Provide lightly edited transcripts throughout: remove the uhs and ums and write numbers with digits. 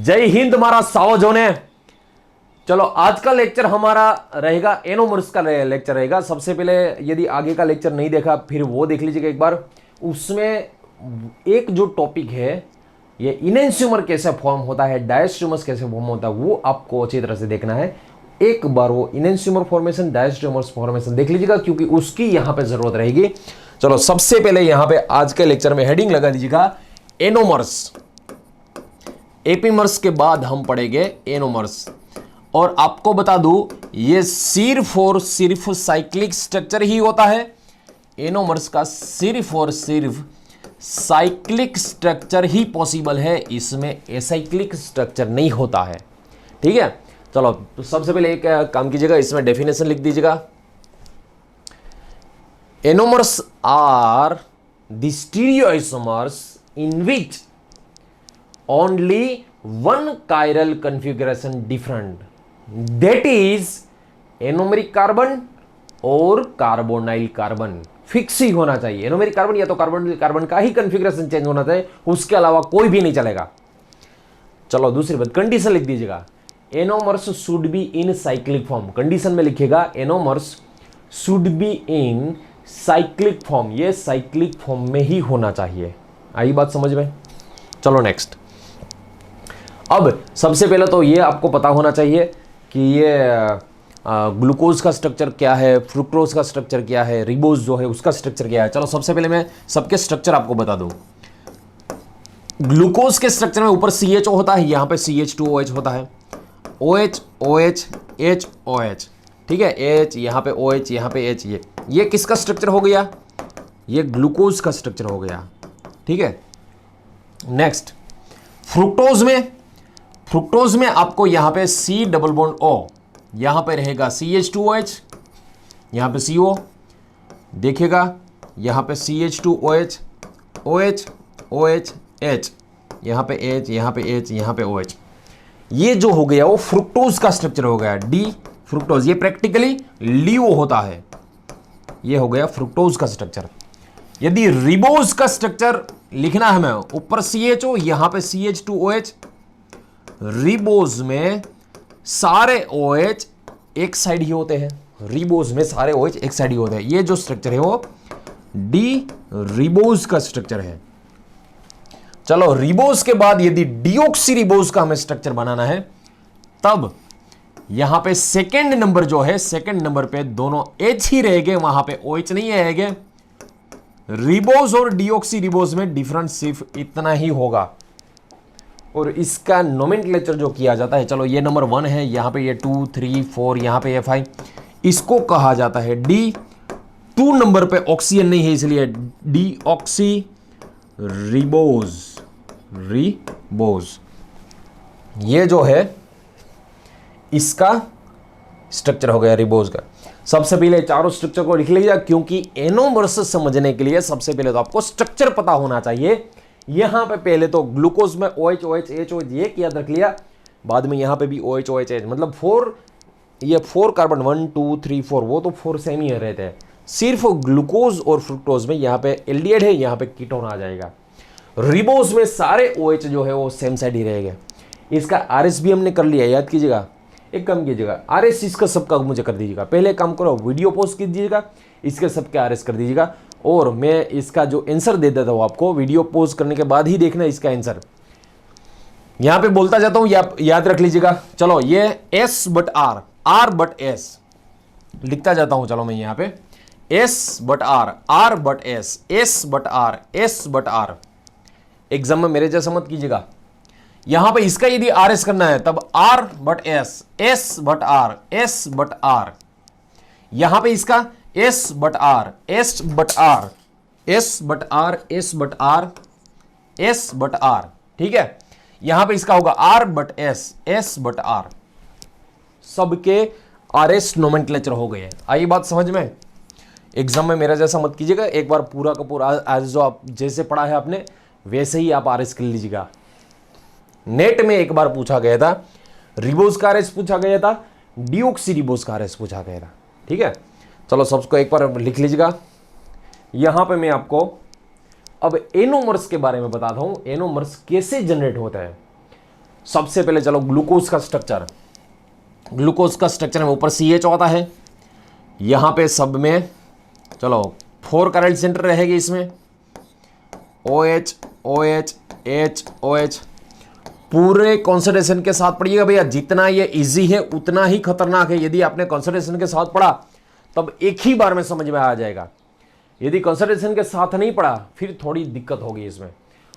जय हिंद हमारा सावजोने। चलो आज का लेक्चर हमारा रहेगा एनोमर्स का लेक्चर रहेगा। सबसे पहले यदि आगे का लेक्चर नहीं देखा फिर वो देख लीजिएगा एक बार। उसमें एक जो टॉपिक है ये इनेंस्यूमर कैसे फॉर्म होता है, डायस्ट्रोमर्स कैसे फॉर्म होता है, वो आपको अच्छी तरह से देखना है। एक बार वो इनेंस्यूमर फॉर्मेशन, डायस्ट्रोमर्स फॉर्मेशन देख लीजिएगा क्योंकि उसकी यहां पे जरूरत रहेगी। चलो सबसे पहले यहां पे आज के लेक्चर में हेडिंग लगा दीजिएगा एनोमर्स। एपीमर्स के बाद हम पढ़ेंगे एनोमर्स। और आपको बता दूं ये सिर्फ और सिर्फ साइक्लिक स्ट्रक्चर ही होता है। एनोमर्स का सिर्फ और सिर्फ साइक्लिक स्ट्रक्चर ही पॉसिबल है, इसमें एसाइक्लिक स्ट्रक्चर नहीं होता है। ठीक है, चलो तो सबसे पहले एक काम कीजिएगा, इसमें डेफिनेशन लिख दीजिएगा। Anomers are the stereoisomers in which only one chiral configuration different, that is anomeric carbon और कार्बोनाइल कार्बन फिक्स ही होना चाहिए। एनोमेरिक कार्बन या तो कार्बोनाइल कार्बन का ही कॉन्फ़िगरेशन चेंज होना चाहिए, उसके अलावा कोई भी नहीं चलेगा। चलो दूसरी बात, कंडीशन लिख दीजिएगा। Anomers should be in cyclic form. Condition में लिखिएगा anomers should be in cyclic form, ये साइक्लिक फॉर्म में ही होना चाहिए। आई बात समझ में? चलो नेक्स्ट। अब सबसे पहले तो ये आपको पता होना चाहिए कि ये ग्लूकोज का स्ट्रक्चर क्या है, फ्रुक्टोज का स्ट्रक्चर क्या है, रिबोज जो है उसका स्ट्रक्चर क्या है। चलो सबसे पहले मैं सबके स्ट्रक्चर आपको बता दूं। ग्लूकोज के स्ट्रक्चर में ऊपर CHO होता है, यहां पे CH2OH होता है, OH OH H OH। ठीक है, H यहां पे OH यहां पे H। ये किसका स्ट्रक्चर हो गया? ये ग्लूकोज का स्ट्रक्चर हो गया। ठीक है, नेक्स्ट फ्रुक्टोज में आपको यहां पे C डबल बॉन्ड O, यहां पे रहेगा CH2OH, यहां पे CO देखिएगा, यहां पे CH2OH OH OH H, यहां पे H यहां पे H यहां पे OH। ये जो हो गया वो फ्रुक्टोज का स्ट्रक्चर हो गया, डी फ्रुक्टोज। ये प्रैक्टिकली लियो होता है, ये हो गया फ्रुक्टोज का स्ट्रक्चर। यदि रिबोज का स्ट्रक्चर लिखना है हमें, ऊपर CHO यहां पे CH2OH, रिबोज में सारे OH एक साइड ही होते हैं। रिबोज में सारे OH एक साइड ही होते हैं। ये जो स्ट्रक्चर है वो डी रिबोज का स्ट्रक्चर है। चलो रिबोज के बाद यदि डीऑक्सी रिबोज का हमें स्ट्रक्चर बनाना है, तब यहां पे सेकेंड नंबर जो है, सेकेंड नंबर पे दोनों H ही रहेंगे, वहां पे OH नहीं आएंगे। रिबोज और डीऑक्सी रिबोज में डिफरेंस सिर्फ इतना ही होगा। और इसका नोमेनक्लेचर जो किया जाता है, चलो ये नंबर 1 है, यहां पे ये 2 3 4, यहां पे ये 5, इसको कहा जाता है डी। 2 नंबर पे ऑक्सीजन नहीं है इसलिए डीऑक्सी रिबोज। ये जो है इसका स्ट्रक्चर हो गया रिबोज का। सबसे पहले चारों स्ट्रक्चर को लिख लीजिए क्योंकि एनोमर्स समझने के लिए सबसे पहले तो आपको स्ट्रक्चर पता होना चाहिए। यहां पे पहले तो ग्लूकोज में OH OH H OH ये याद रख लिया, बाद में यहां पे भी OH OH H, मतलब 4 कार्बन 1 2 3 4, वो तो 4 सेम ही रहते हैं। सिर्फ ग्लूकोज और फ्रुक्टोज में यहां पे एल्डिहाइड है, यहां पे कीटोन आ जाएगा। रिबोज में सारे OH जो है वो सेम साइड ही रहेंगे। इसका RS भी हमने कर लिया, याद कीजिएगा। एक काम कीजिएगा, RS इसका सबका मुझे कर दीजिएगा। पहले काम करो, वीडियो पोस्ट कीजिएगा, इसके सबके RS कर दीजिएगा, और मैं इसका जो आंसर दे देता हूं आपको, वीडियो पोस्ट करने के बाद ही देखना इसका आंसर। यहां पे बोलता जाता हूं, याद रख लीजिएगा। चलो ये S but R but S लिखता जाता हूं। चलो मैं यहां पे S but R but S but S but R। Exam में मेरे जैसा मत कीजिएगा। यहां पे इसका यदि RS करना है तब R but S but S but R। यहां पे इसका S but R S but R। ठीक है, यहां पे इसका होगा R but S but R। सबके RS नोमेनक्लेचर हो गए। आई बात समझ में? एग्जाम में मेरा जैसा मत कीजिएगा, एक बार पूरा का पूरा आज जो आप जैसे पढ़ा है आपने वैसे ही आप RS कर लीजिएगा। नेट में एक बार पूछा गया था, रिबोज का RS पूछा गया था, डीऑक्सी रिबोज का RS पूछा गया था। ठीक है, चलो सबको एक बार लिख लीजिएगा। यहां पे मैं आपको अब एनोमर्स के बारे में बताता हूं, एनोमर्स कैसे जनरेट होता है। सबसे पहले चलो ग्लूकोज का स्ट्रक्चर, ग्लूकोज का स्ट्रक्चर में ऊपर CH होता है, यहां पे सब में चलो 4 कैरल सेंटर रहेगी इसमें, OH OH H OH, पूरे कॉन्सेंट्रेशन के साथ पढ़िएगा भैया। जितना ये इजी है उतना ही खतरनाक है। यदि आपने कॉन्सेंट्रेशन के साथ पढ़ा तब एक ही बार में समझ में आ जाएगा, यदि कॉन्सेंट्रेशन के साथ नहीं पढ़ा फिर थोड़ी दिक्कत होगी इसमें।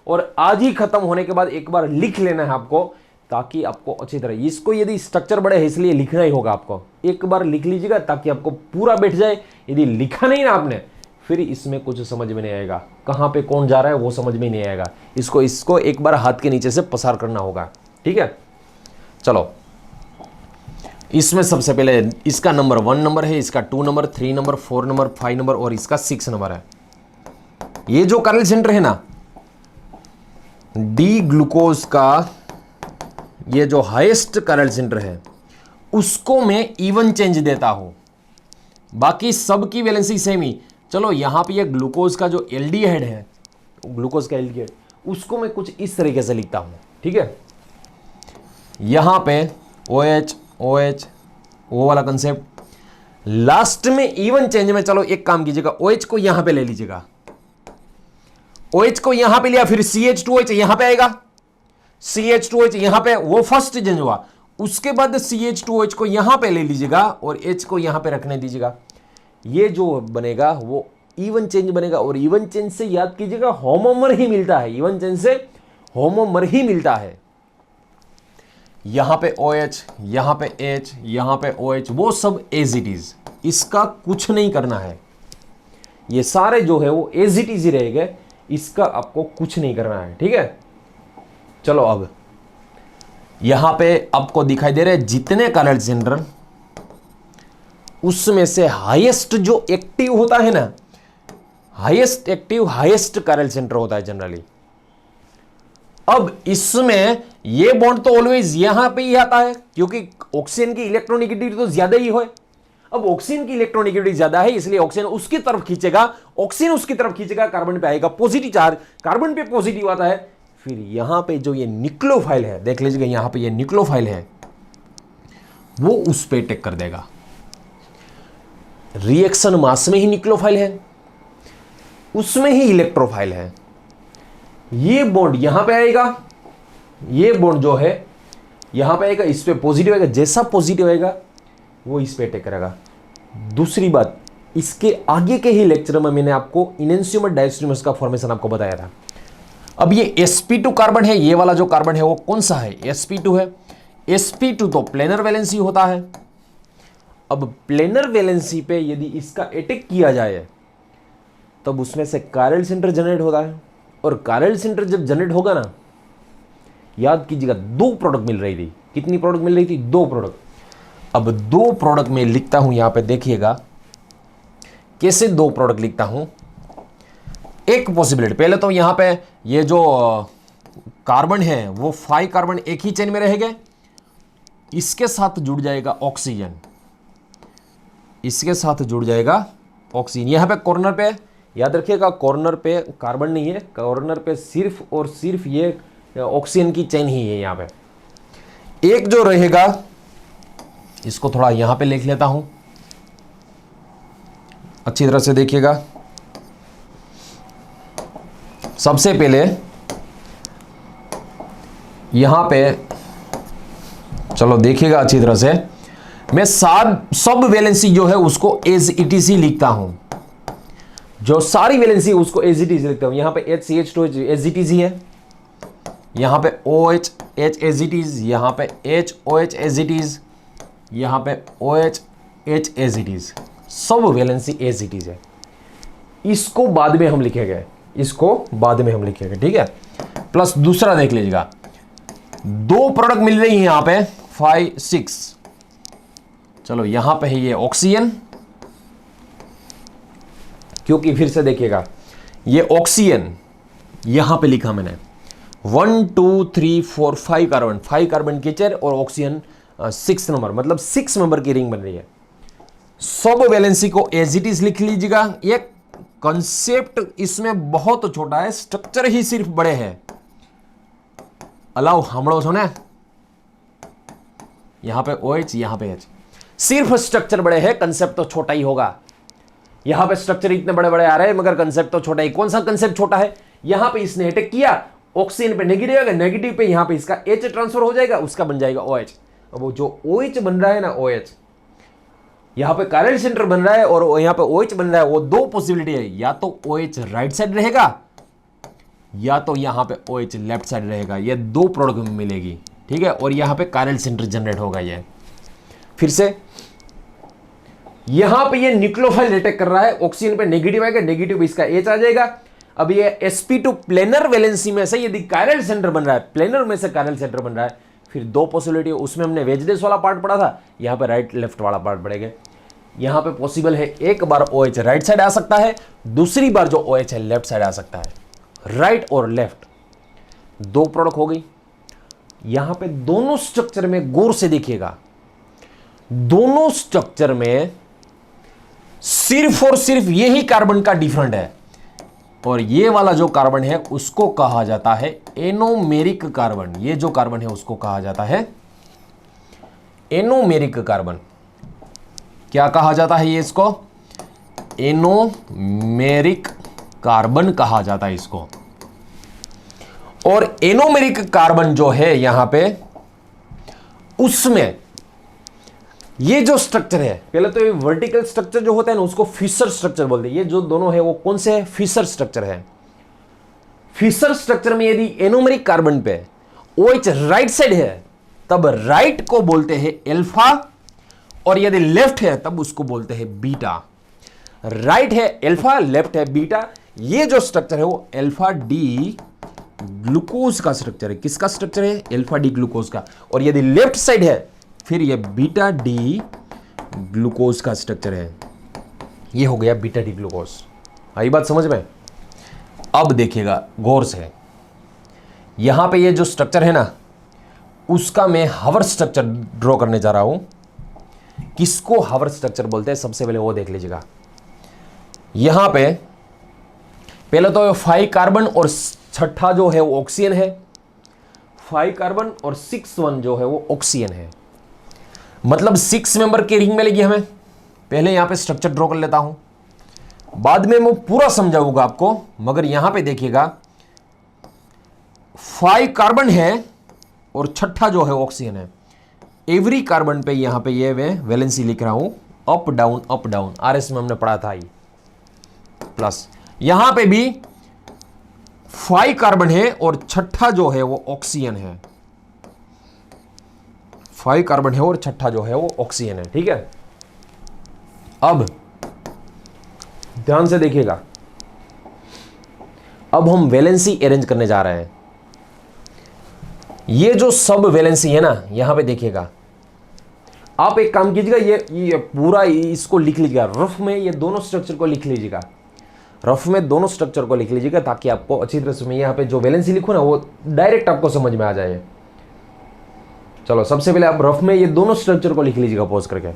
और आज ही खत्म होने के बाद एक बार लिख लेना है आपको, ताकि आपको अच्छी तरह, इसको यदि स्ट्रक्चर बड़े है इसलिए लिखना ही होगा आपको, एक बार लिख लीजिएगा ताकि आपको पूरा बैठ जाए। यदि लिखा नहीं ना आपने फिर इसमें कुछ समझ में नहीं आएगा, कहाँ पे कौन जा रहा है वो समझ में नहीं आएगा। इसको एक बार हाथ के नीचे से पसार करना होगा, ठीक है। चलो इसमें सबसे पहले इसका नंबर 1 नंबर है, इसका 2 नंबर, 3 नंबर, 4 नंबर, 5 नंबर और इसका 6 नंबर है। ये जो कैरल सेंटर है ना, डी ग्लूकोज का ये जो हाईएस्ट कैरल सेंटर है उसको मैं इवन चेंज देता हूं, बाकी सब की वैलेंसी सेम ही। चलो यहां पे ये ग्लूकोज का जो एल्डिहाइड है, ग्लूकोज का एल्डिहाइड, उसको मैं कुछ इस तरीके से लिखता हूं, ठीक है। यहां पे OH OH वो वाला कंसेप्ट, लास्ट में इवन चेंज में चलो एक काम कीजिएगा, OH को यहां पे ले लीजिएगा, OH को यहां पे लिया, फिर CH2OH यहां पे आएगा, CH2OH यहां पे, वो फर्स्ट चेंज हुआ। उसके बाद CH2OH को यहां पे ले लीजिएगा और H को यहां पे रखने दीजिएगा। ये जो बनेगा वो इवन चेंज बनेगा, और इवन चेंज से याद कीजिएगा होमोमर ही मिलता है, इवन चेंज से होमोमर ही मिलता है। यहां पे OH, यहां पे H, यहां पे OH, वो सब एज इट इज, इसका कुछ नहीं करना है। ये सारे जो है वो एज इट इज ही रहेंगे, इसका आपको कुछ नहीं करना है, ठीक है। चलो अब यहां पे आपको दिखाई दे रहे हैं जितने कैरल सेंटर, उसमें से हाईएस्ट जो एक्टिव होता है ना, highest active highest chiral centre होता है जनरली। अब इसमें ये बॉन्ड तो ऑलवेज यहां पे ही आता है, क्योंकि ऑक्सीजन की इलेक्ट्रोनेगेटिविटी तो ज्यादा ही है। अब ऑक्सीजन की इलेक्ट्रोनेगेटिविटी ज्यादा है, इसलिए ऑक्सीजन उसकी तरफ खींचेगा, ऑक्सीजन उसकी तरफ खींचेगा, कार्बन पे आएगा पॉजिटिव चार्ज, कार्बन पे पॉजिटिव आता है। फिर यहां पे जो ये न्यूक्लियोफाइल है, देख लीजिएगा यहां पे ये न्यूक्लियोफाइल है, वो उस पे अटैक कर देगा। रिएक्शन मास में ही न्यूक्लियोफाइल है, उसमें ही इलेक्ट्रोफाइल है। ये बॉन्ड यहां पे आएगा, ये बॉन्ड जो है यहां पे आएगा, इस पे पॉजिटिव आएगा, जैसा पॉजिटिव आएगा वो इस पे अटैक करेगा। दूसरी बात, इसके आगे के ही लेक्चर में मैंने आपको इनेंशियोमर डायस्ट्रीमर्स का फॉर्मेशन आपको बताया था। अब ये sp2 कार्बन है, ये वाला जो कार्बन है वो कौन सा है, sp2 है। sp2 तो प्लेनर वैलेंसी होता है। अब प्लेनर वैलेंसी पे यदि इसका अटैक किया जाए तब उसमें से कैरल सेंटर जनरेट होता है, और कैरल सेंटर जब जनरेट होगा ना, याद कीजिएगा 2 प्रोडक्ट मिल रही थी। कितनी प्रोडक्ट मिल रही थी? 2 प्रोडक्ट। अब 2 प्रोडक्ट में लिखता हूं, यहां पे देखिएगा कैसे 2 प्रोडक्ट लिखता हूं। एक पॉसिबिलिटी, पहले तो यहां पे ये जो कार्बन है वो 5 कार्बन एक ही चेन में रहेंगे, इसके साथ जुड़ जाएगा ऑक्सीजन, इसके साथ जुड़ जाएगा ऑक्सीजन। यहां पे कॉर्नर पे याद रखिएगा, कॉर्नर पे कार्बन नहीं है, कॉर्नर पे सिर्फ और सिर्फ ये ऑक्सीजन की चेन ही है। यहां पे एक जो रहेगा, इसको थोड़ा यहां पे लिख लेता हूं, अच्छी तरह से देखिएगा। सबसे पहले यहां पे चलो देखिएगा अच्छी तरह से, मैं सब वैलेंसी जो है उसको एज इट इज ही लिखता हूं, जो सारी वैलेंसी उसको एज इट इज लिखता हूं। यहां पे HCH2 as it is he है, यहां पे OH H as it is, यहां पे HOH एज इट इज, यहां पे OH H as it is, सब वैलेंसी एज इट इज है। इसको बाद में हम लिखेंगे, इसको बाद में हम लिखेंगे, ठीक है। प्लस दूसरा देख लीजिएगा, 2 प्रोडक्ट मिल रही है यहां पे 5 6। चलो यहां पे है ये ऑक्सीजन, क्योंकि फिर से देखिएगा ये ऑक्सीजन यहां पे लिखा मैंने 1 2 3 4 5 कार्बन की चेयर और ऑक्सीजन 6 नंबर, मतलब 6 नंबर की रिंग बन रही है। सब वैलेंसी को एज इट इज लिख लीजिएगा। ये कंसेप्ट इसमें बहुत छोटा है, स्ट्रक्चर ही सिर्फ बड़े हैं। अलाउ हमड़ो छो ने यहां पे OH, यहां पे H। सिर्फ स्ट्रक्चर बड़े हैं, कंसेप्ट तो छोटा ही होगा। यहां पे स्ट्रक्चर इतने बड़े बड़े आ रहे हैं मगर कंसेप्ट तो छोटा ही। कौन सा कंसेप्ट छोटा है? यहां पे इसने अटैक किया, ऑक्सीजन पे नेगेटिव आएगा, नेगेटिव पे यहां पे इसका H ट्रांसफर हो जाएगा, उसका बन जाएगा OH। अब वो जो OH बन रहा है ना, OH यहां पे कायरल सेंटर बन रहा है और यहां पे OH बन रहा है, वो दो पॉसिबिलिटी है, या तो OH राइट साइड रहेगा या तो यहां पे OH लेफ्ट साइड रहेगा। ये दो प्रोडक्ट में मिलेगी, ठीक है। और यहां पे कायरल सेंटर जनरेट होगा। ये फिर से यहां पे ये न्यूक्लियोफाइल अटैक कर रहा है, ऑक्सीजन पे नेगेटिव आएगा, नेगेटिव इसका H आ जाएगा। अब ये sp2 प्लेनर वैलेंसी में से यदि कायरल सेंटर बन रहा है, प्लेनर में से कायरल सेंटर बन रहा है, फिर दो पॉसिबिलिटी, उसमें हमने वेजडेस वाला पार्ट पढ़ा था, यहां पे राइट लेफ्ट वाला पार्ट पढ़ेगा। यहां पे पॉसिबल है एक बार OH राइट साइड आ सकता है, दूसरी बार जो OH है लेफ्ट साइड आ सकता है। राइट और लेफ्ट दो प्रोडक्ट हो गई। यहां पे दोनों स्ट्रक्चर में गौर से देखिएगा, दोनों स्ट्रक्चर में सिर्फ और सिर्फ यही कार्बन का डिफरेंट है, और ये वाला जो कार्बन है उसको कहा जाता है एनोमेरिक कार्बन। ये जो कार्बन है उसको कहा जाता है एनोमेरिक कार्बन। क्या कहा जाता है ये? इसको एनोमेरिक कार्बन कहा जाता है इसको। और एनोमेरिक कार्बन जो है यहां पे, उसमें ये जो स्ट्रक्चर है, पहले तो ये वर्टिकल स्ट्रक्चर जो होता है ना उसको फिशर स्ट्रक्चर बोलते हैं। ये जो दोनों है वो कौन से है? फिशर स्ट्रक्चर है। फिशर स्ट्रक्चर में यदि एनोमेरिक कार्बन पे OH राइट साइड है तब राइट को बोलते हैं अल्फा, और यदि लेफ्ट है तब उसको बोलते हैं बीटा। राइट है अल्फा, लेफ्ट है बीटा। ये जो स्ट्रक्चर है वो अल्फा डी ग्लूकोज का स्ट्रक्चर है। किसका स्ट्रक्चर है? अल्फा डी ग्लूकोज का। और यदि लेफ्ट साइड है फिर ये बीटा डी ग्लूकोज का स्ट्रक्चर है। ये हो गया बीटा डी ग्लूकोज। आई बात समझ में? अब देखिएगा गौर से, यहां पे ये जो स्ट्रक्चर है ना उसका मैं हावर स्ट्रक्चर ड्रॉ करने जा रहा हूं। किसको हावर स्ट्रक्चर बोलते हैं सबसे पहले वो देख लीजिएगा। यहां पे पहले तो 5 कार्बन और छठा जो है वो ऑक्सीजन है। 5 कार्बन और 6 1 जो है वो ऑक्सीजन है, मतलब 6 मेंबर की रिंग मिलेगी हमें। पहले यहां पे स्ट्रक्चर ड्रॉ कर लेता हूं, बाद में मैं पूरा समझाऊंगा आपको। मगर यहां पे देखिएगा 5 कार्बन है और छठा जो है ऑक्सीजन है। एवरी कार्बन पे यहां पे ये मैं वैलेंसी लिख रहा हूं, अप डाउन। RS में हमने पढ़ा था ही। प्लस यहां पे भी 5 कार्बन है और छठा जो है वो ऑक्सीजन है। 5 कार्बन है और छठा जो है वो ऑक्सीजन है, ठीक है। अब ध्यान से देखिएगा, अब हम वैलेंसी अरेंज करने जा रहे हैं। ये जो सब वैलेंसी है ना, यहां पे देखिएगा, आप एक काम कीजिएगा, ये पूरा इसको लिख लीजिएगा रफ में। ये दोनों स्ट्रक्चर को लिख लीजिएगा, रफ में दोनों स्ट्रक्चर को लिख लीजिएगा, ताकि आपको अच्छी तरह से मैं यहां पे जो वैलेंसी लिखूं ना वो डायरेक्ट आपको समझ में आ जाए। चलो सबसे पहले आप रफ में ये दोनों स्ट्रक्चर को लिख लीजिएगा पॉज करके।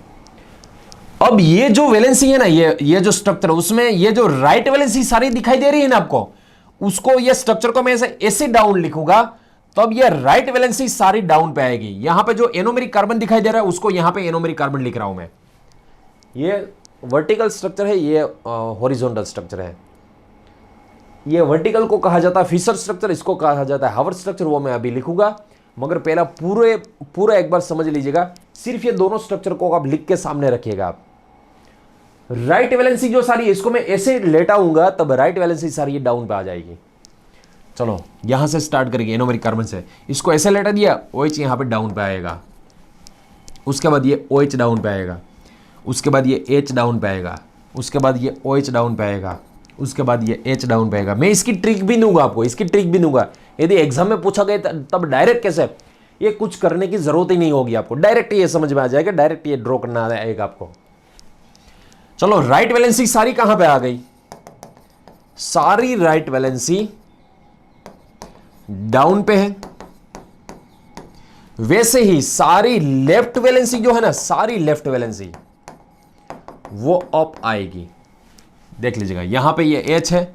अब ये जो वैलेंसी है ना, ये जो स्ट्रक्चर है उसमें ये जो राइट वैलेंसी सारी दिखाई दे रही है ना आपको, उसको ये स्ट्रक्चर को मैं ऐसे डाउन लिखूंगा, तो अब ये राइट वैलेंसी सारी डाउन पे आएगी। यहां पे जो एनोमेरिक कार्बन दिखाई दे रहा है उसको यहां पे एनोमेरिक कार्बन लिख रहा हूं मैं। ये वर्टिकल स्ट्रक्चर है, ये हॉरिजॉन्टल स्ट्रक्चर है। ये वर्टिकल को कहा जाता है फिशर स्ट्रक्चर, इसको कहा जाता है हावर स्ट्रक्चर, वो मैं अभी लिखूंगा। मगर पहला पूरा एक बार समझ लीजिएगा। सिर्फ ये दोनों स्ट्रक्चर को आप लिख के सामने रखिएगा। आप राइट वैलेंसी जो सारी इसको मैं ऐसे लेटाऊंगा, तब राइट वैलेंसी सारी ये डाउन पे आ जाएगी। चलो यहां से स्टार्ट करेंगे एनोमेरिक कार्बन से। इसको ऐसे लेटा दिया, OH यहां पे डाउन पे आएगा, उसके बाद ये OH डाउन पे आएगा, उसके बाद ये H डाउन पे आएगा, उसके बाद ये OH डाउन पे आएगा, उसके बाद ये H डाउन पे आएगा। मैं इसकी ट्रिक भी दूंगा आपको, इसकी ट्रिक भी दूंगा। यदि एग्जाम में पूछा गया तब डायरेक्ट कैसे, ये कुछ करने की जरूरत ही नहीं होगी आपको, डायरेक्ट ये समझ में आ जाएगा, डायरेक्ट ये ड्रॉ करना आएगा आपको। चलो राइट वैलेंसी सारी कहां पे आ गई? सारी राइट वैलेंसी डाउन पे है। वैसे ही सारी लेफ्ट वैलेंसी जो है ना, सारी लेफ्ट वैलेंसी वो अप आएगी। देख लीजिएगा, यहां पे ये H है,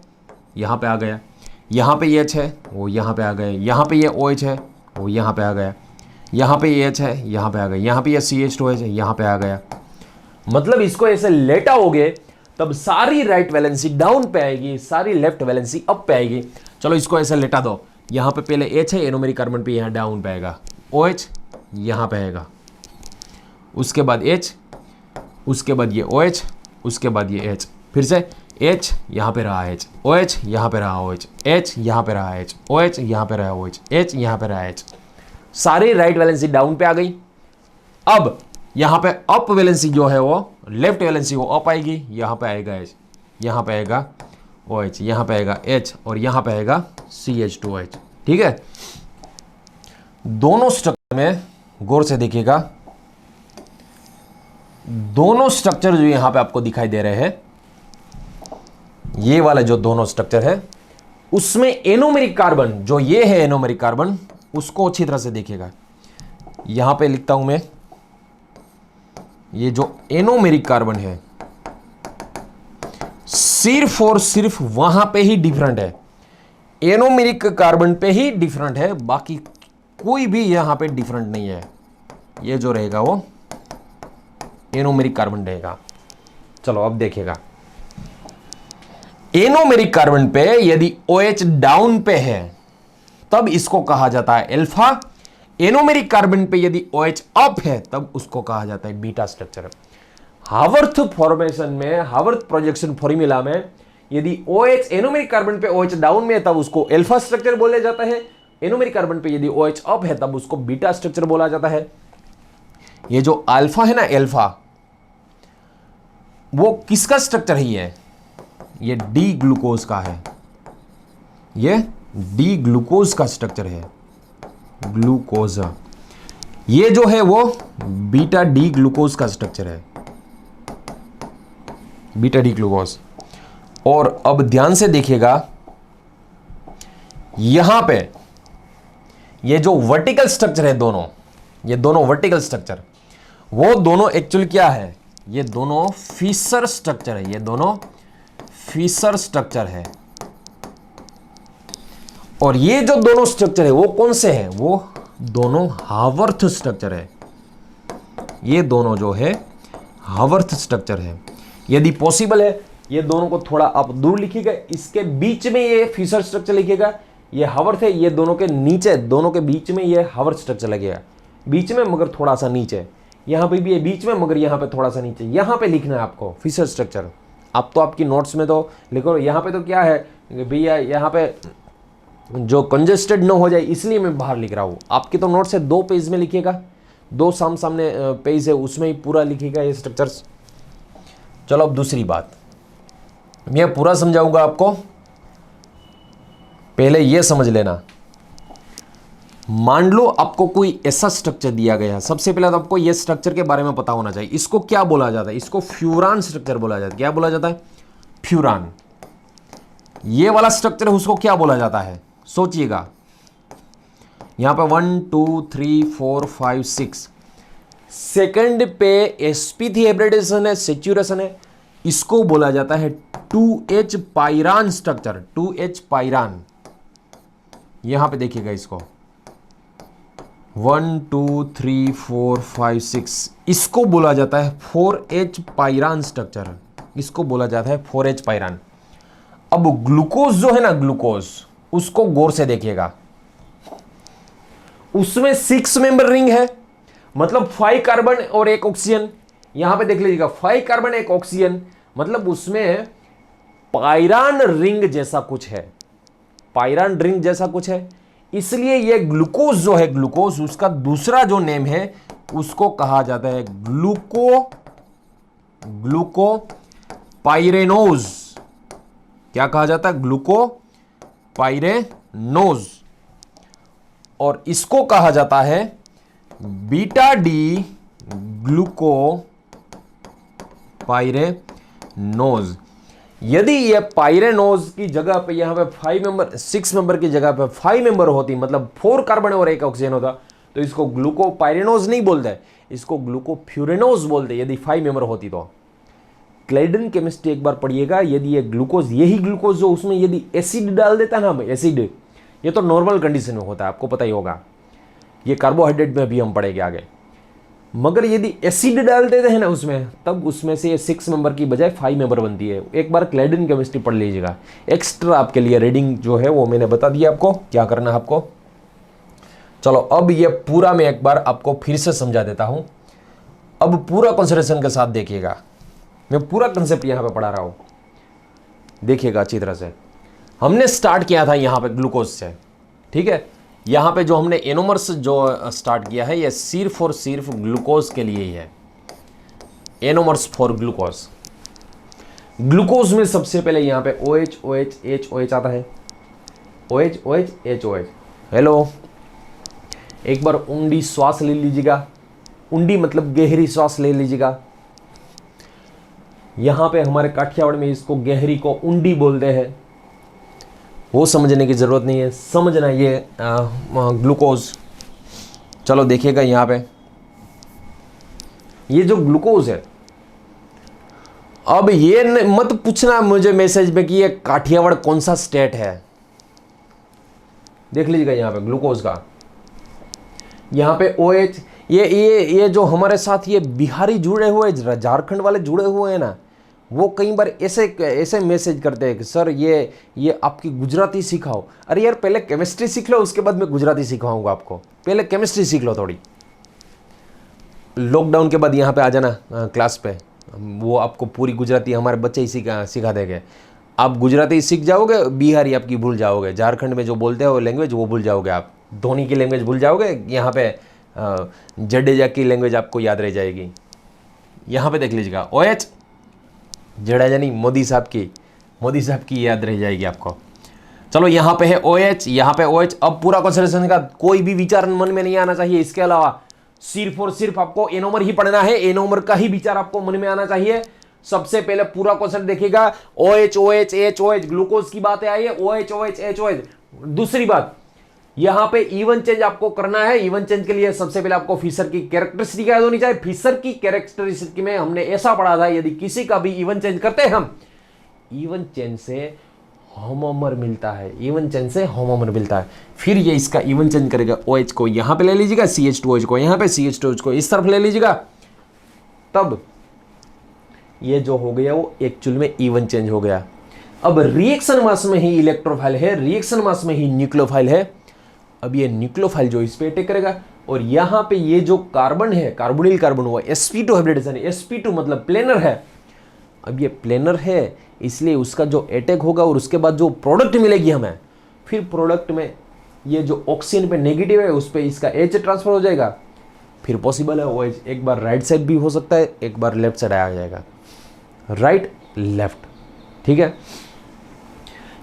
यहां पे आ गया, यहां पे ये H है, वो यहां पे आ गया, यहां पे ये OH है, वो यहां पे आ गया, यहाँ पे एच है, यहाँ पे आ गया, यहाँ पे ये CH2H है, यहाँ पे आ गया। मतलब इसको ऐसे लेटाओगे तब सारी राइट वैलेंसी डाउन पे आएगी, सारी लेफ्ट वैलेंसी अप पे आएगी। चलो इसको ऐसे लेटा दो, यहाँ पे पहले एच है, एनोमेरिक कार्बन पे यहाँ डाउन पे आएगा, OH यहाँ पे आएगा, उसके बाद H, उसके बाद ये OH, उसके बाद ये H, फिर से H यहाँ पे रहा H, OH यहाँ पे रहा OH, H यहाँ पे रहा H, OH यहाँ पे रहा OH, H यहाँ पे रहा H। सारी राइट वैलेंसी डाउन पे आ गई। अब यहाँ पे अप वैलेंसी जो है वो लेफ्ट वैलेंसी वो अप आएगी, यहाँ पे आएगा H, यहाँ पे आएगा OH, यहाँ पे आएगा H और यहाँ पे आएगा CH2H। ठीक है, दोनों स्ट्रक्चर में गौर से देखिएगा, दोनों स्ट्रक्चर जो यहां पे आपको दिखाई दे रहे हैं, ये वाला जो दोनों स्ट्रक्चर है उसमें एनोमेरिक कार्बन जो ये है, एनोमेरिक कार्बन, उसको अच्छी तरह से देखिएगा। यहां पे लिखता हूं मैं, ये जो एनोमेरिक कार्बन है सिर्फ और सिर्फ वहां पे ही डिफरेंट है, एनोमेरिक कार्बन पे ही डिफरेंट है, बाकी कोई भी यहां पे डिफरेंट नहीं है। ये जो रहेगा वो एनोमेरिक कार्बन रहेगा। चलो अब देखिएगा, एनोमेरिक कार्बन पे यदि OH डाउन पे है तब इसको कहा जाता है अल्फा, एनोमेरिक कार्बन पे यदि OH अप है तब उसको कहा जाता है बीटा स्ट्रक्चर। हावर्थ फॉर्मेशन में, हावर्थ प्रोजेक्शन फॉर्मूला में यदि OH एनोमेरिक कार्बन पे OH डाउन में है तब उसको अल्फा स्ट्रक्चर बोला जाता है, एनोमेरिक कार्बन पे यदि OH अप है तब उसको बीटा स्ट्रक्चर बोला जाता है। ये जो अल्फा है ना, अल्फा, वो किसका स्ट्रक्चर है? ये डी ग्लूकोज का है, ये डी ग्लूकोज का स्ट्रक्चर है, ग्लूकोज। ये जो है वो बीटा डी ग्लूकोज का स्ट्रक्चर है, बीटा डी ग्लूकोज। और अब ध्यान से देखिएगा, यहां पे ये जो वर्टिकल स्ट्रक्चर है दोनों, ये दोनों वर्टिकल स्ट्रक्चर, वो दोनों एक्चुअली क्या है? ये दोनों फिशर स्ट्रक्चर है, ये दोनों फिशर स्ट्रक्चर है। और ये जो दोनों स्ट्रक्चर है वो कौन से हैं? वो दोनों हावर्थ स्ट्रक्चर है, ये दोनों जो है हावर्थ स्ट्रक्चर है। यदि पॉसिबल है ये दोनों को थोड़ा आप दूर लिखिएगा, इसके बीच में ये फिशर स्ट्रक्चर लिखिएगा, ये हावर्थ है, ये दोनों के नीचे, दोनों के बीच में ये हावर्थ स्ट्रक्चर लगेगा, बीच में मगर थोड़ा सा नीचे, यहां पे भी ये बीच में मगर यहां पे थोड़ा सा नीचे, यहां पे लिखना है आपको फिशर स्ट्रक्चर। आप तो आपकी नोट्स में तो लिखो, यहां पे तो क्या है भैया, यहां पे जो कंजेस्टेड न हो जाए इसलिए मैं बाहर लिख रहा हूं। आपकी तो नोट्स है 2 पेज में लिखिएगा, 2 सामने पेज है उसमें ही पूरा लिखिएगा ये स्ट्रक्चर्स। चलो अब दूसरी बात, मैं पूरा समझाऊंगा आपको, पहले ये समझ लेना। मान लो आपको कोई ऐसा स्ट्रक्चर दिया गया, सबसे पहले तो आपको ये स्ट्रक्चर के बारे में पता होना चाहिए। इसको क्या बोला जाता है? इसको फ्यूरान स्ट्रक्चर बोला जाता है। क्या बोला जाता है? फ्यूरान। ये वाला स्ट्रक्चर है उसको क्या बोला जाता है? सोचिएगा, यहां पे 1 2 3 4 5 6 सेकंड पे sp3 हाइब्रिडेशन है, सेचुरेशन है, इसको बोला जाता है 2H पाइरान स्ट्रक्चर, 2H पाइरान। यहां पे देखिएगा इसको 1 2 3 4 5 6, इसको बोला जाता है 4H पाइरान स्ट्रक्चर, इसको बोला जाता है 4H पाइरान। अब ग्लूकोज जो है ना, ग्लूकोज, उसको गौर से देखिएगा, उसमें 6 मेंबर रिंग है, मतलब 5 कार्बन और 1 ऑक्सीजन। यहां पे देख लीजिएगा 5 कार्बन 1 ऑक्सीजन, मतलब उसमें पाइरान रिंग जैसा कुछ है, पाइरान रिंग जैसा कुछ है। इसलिए ये ग्लूकोज जो है, ग्लूकोज, उसका दूसरा जो नेम है उसको कहा जाता है ग्लूको पाइरेनोज। क्या कहा जाता है? ग्लूको पाइरेनोज। और इसको कहा जाता है बीटा डी ग्लूको पाइरेनोज। यदि ये पाइरेनोज की जगह पे यहां पे 6 मेंबर की जगह पे 5 मेंबर होती, मतलब 4 कार्बन और 1 ऑक्सीजन होता, तो इसको ग्लूको पाइरेनोज नहीं बोलते, इसको ग्लूको फ्यूरेनोज बोलते, यदि 5 मेंबर होती तो। क्लेडन केमिस्ट्री एक बार पढ़िएगा, यदि ये ग्लूकोज, यही ग्लूकोज जो उसमें यदि एसिड डाल देता ना, एसिड, ये तो नॉर्मल कंडीशन में होता है, आपको पता ही होगा। ये कार्बोहाइड्रेट में भी हम पढ़ेंगे आगे। मगर यदि एसिड डाल देते हैं ना उसमें, तब उसमें से ये 6 मेंबर की बजाय 5 मेंबर बनती है। एक बार क्लैडिन केमिस्ट्री पढ़ लीजिएगा, एक्स्ट्रा आपके लिए रीडिंग जो है वो मैंने बता दिया आपको क्या करना है आपको। चलो अब ये पूरा मैं एक बार आपको फिर से समझा देता हूं। अब पूरा कंसंट्रेशन के साथ देखिएगा, मैं पूरा कंसेप्ट यहां पे पढ़ा रहा हूं, देखिएगा अच्छी तरह से। हमने स्टार्ट किया था यहां पे ग्लूकोज से, ठीक है। यहां पे जो हमने एनोमर्स जो स्टार्ट किया है ये सिर्फ और सिर्फ ग्लूकोज के लिए ही है, एनोमर्स फॉर ग्लूकोज। ग्लूकोज में सबसे पहले यहां पे OH OH H OH आता है, OH OH H OH। Hello, एक बार ऊंडी श्वास ले लीजिएगा, ऊंडी मतलब गहरी श्वास ले लीजिएगा। यहां पे हमारे काठियावाड़ में इसको गहरी को ऊंडी बोलते हैं, वो समझने की जरूरत नहीं है, समझना ये ग्लूकोज। चलो देखिएगा यहां पे ये जो ग्लूकोज है, अब ये मत पूछना मुझे मैसेज में कि ये काठियावाड़ कौन सा स्टेट है। देख लीजिएगा यहां पे ग्लूकोज का, यहां पे OH, ये जो हमारे साथ ये बिहारी जुड़े हुए, झारखंड वाले जुड़े हुए हैं ना, वो कई बार ऐसे मैसेज करते हैं कि सर ये आपकी गुजराती सिखाओ। अरे यार पहले केमिस्ट्री सीख लो, उसके बाद मैं गुजराती सिखाऊंगा आपको। पहले केमिस्ट्री सीख लो थोड़ी, लॉकडाउन के बाद यहाँ पे आ जाना क्लास पे, वो आपको पूरी गुजराती हमारे बच्चे ही सिखा देंगे। आप गुजराती सीख जाओगे, बिहारी आपकी भूल जाओगे, झारखंड में जो बोलते हैं वो लैंग्वेज वो भूल जाओगे, आप धोनी की लैंग्वेज भूल जाओगे, यहाँ पे जडेजा की लैंग्वेज आपको याद रह जाएगी। यहाँ पे देख लीजिएगा OH, जडेजा नहीं, मोदी साहब की याद रह जाएगी आपको। चलो यहाँ पे है OH, यहाँ पे OH। अब पूरा कंसंट्रेशन का कोई भी विचार मन में नहीं आना चाहिए, इसके अलावा सिर्फ और सिर्फ आपको एनोमर ही पढ़ना है, एनोमर का ही विचार आपको मन में आना चाहिए। सबसे पहले पूरा क्वेश्चन देखिएगा, OH OH H OH, glucose की बातें आई है, OH OH H OH। दूसरी बात, यहां पे इवन चेंज आपको करना है। इवन चेंज के लिए सबसे पहले आपको फिशर की कैरेक्टरिस्टिक याद होनी चाहिए। फिशर की कैरेक्टरिस्टिक में हमने ऐसा पढ़ा था, यदि किसी का भी इवन चेंज करते हैं हम, इवन चेंज से होमोमर मिलता है, इवन चेंज से होमोमर मिलता है। फिर ये इसका इवन चेंज करेगा, OH को यहां पे ले लीजिएगा, CH2OH को यहां पे, CH2OH को इस तरफ ले लीजिएगा, तब ये जो हो गया वो एक्चुअल में इवन चेंज हो गया। अब रिएक्शन मास में ही इलेक्ट्रोफाइल है, रिएक्शन मास में ही न्यूक्लियोफाइल है। अब ये न्यूक्लियोफाइल जो इस पे अटैक करेगा, और यहां पे ये जो कार्बन है, कार्बोनिल कार्बन हुआ, sp2 हाइब्रिडेशन, sp2 मतलब प्लेनर है। अब ये प्लेनर है, इसलिए उसका जो अटैक होगा और उसके बाद जो प्रोडक्ट मिलेगी हमें, फिर प्रोडक्ट में ये जो ऑक्सीजन पे नेगेटिव है उस पे इसका H ट्रांसफर हो जाएगा। फिर पॉसिबल है OH एक बार राइट साइड भी हो सकता है, एक बार लेफ्ट साइड आ जाएगा, राइट लेफ्ट, ठीक है।